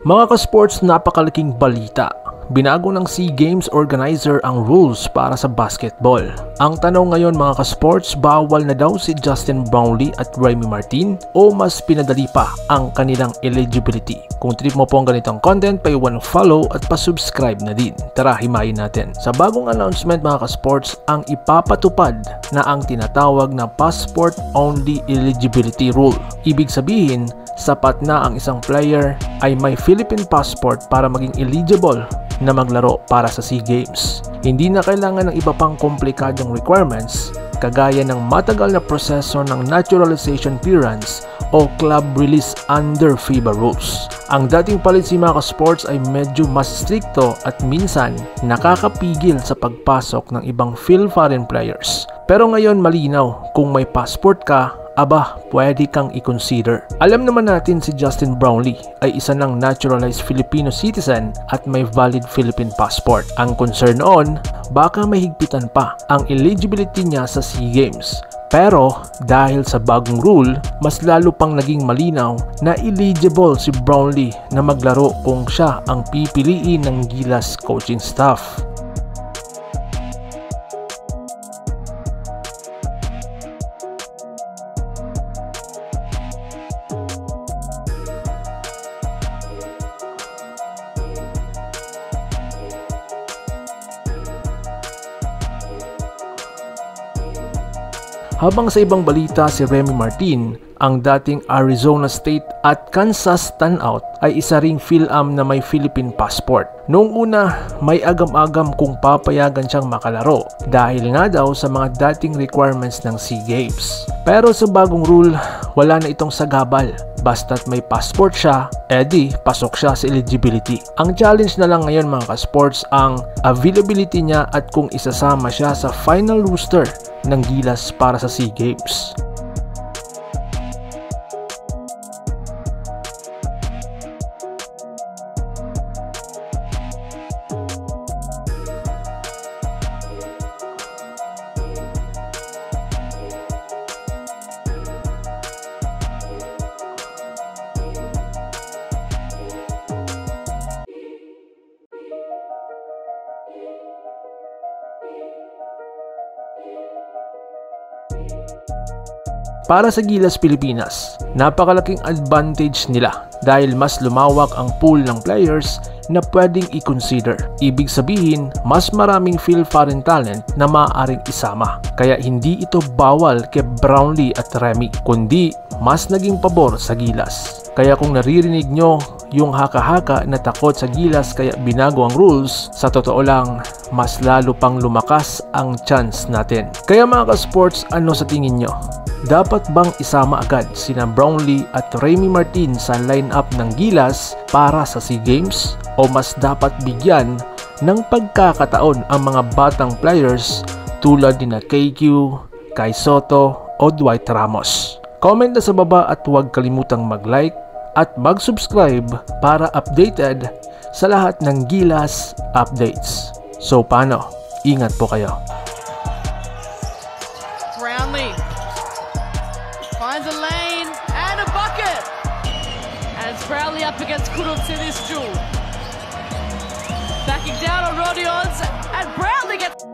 Mga ka-sports, napakalaking balita. Binago ng SEA Games organizer ang rules para sa basketball. Ang tanong ngayon mga ka-sports, bawal na daw si Justin Brownlee at Remy Martin o mas pinadali pa ang kanilang eligibility? Kung trip mo po ang ganitong content, pa-follow at pa-subscribe na din. Tara, himayin natin. Sa bagong announcement mga ka-sports, ang ipapatupad na ang tinatawag na passport-only eligibility rule. Ibig sabihin, sapat na ang isang player ay may Philippine passport para maging eligible na maglaro para sa SEA Games. Hindi na kailangan ng iba pang komplikadong requirements kagaya ng matagal na proseso ng naturalization clearance o club release under FIBA rules. Ang dating policy mga ka-sports ay medyo mas stricto at minsan nakakapigil sa pagpasok ng ibang foreign players. Pero ngayon malinaw, kung may passport ka, aba, pwede kang i-consider. Alam naman natin si Justin Brownlee ay isa ng naturalized Filipino citizen at may valid Philippine passport. Ang concern noon, baka mahigpitan pa ang eligibility niya sa SEA Games. Pero dahil sa bagong rule, mas lalo pang naging malinaw na eligible si Brownlee na maglaro kung siya ang pipiliin ng Gilas coaching staff. Habang sa ibang balita, si Remy Martin, ang dating Arizona State at Kansas standout, ay isa ring Phil-Am na may Philippine passport. Noong una, may agam-agam kung papayagan siyang makalaro dahil nga daw sa mga dating requirements ng SEA Games. Pero sa bagong rule, wala na itong sagabal. Basta't may passport siya, edi pasok siya sa eligibility. Ang challenge na lang ngayon mga ka-sports ang availability niya at kung isasama siya sa final roster ng Gilas para sa SEA Games. Para sa Gilas Pilipinas, napakalaking advantage nila dahil mas lumawak ang pool ng players na pwedeng i-consider. Ibig sabihin, mas maraming foreign talent na maaaring isama. Kaya hindi ito bawal kay Brownlee at Remy, kundi mas naging pabor sa Gilas. Kaya kung naririnig nyo yung haka-haka na takot sa Gilas kaya binago ang rules, sa totoo lang, mas lalo pang lumakas ang chance natin. Kaya mga ka-sports, ano sa tingin nyo? Dapat bang isama agad sina Brownlee at Remy Martin sa lineup ng Gilas para sa SEA Games? O mas dapat bigyan ng pagkakataon ang mga batang players tulad ni KQ, Kai Soto o Dwight Ramos? Comment na sa baba at huwag kalimutang mag-like at mag-subscribe para updated sa lahat ng Gilas updates. So paano? Ingat po kayo. Brownlee finds a lane and a bucket. And it's Brownlee up against Kurups in this duel. Backing down on Rodions and Brownlee gets...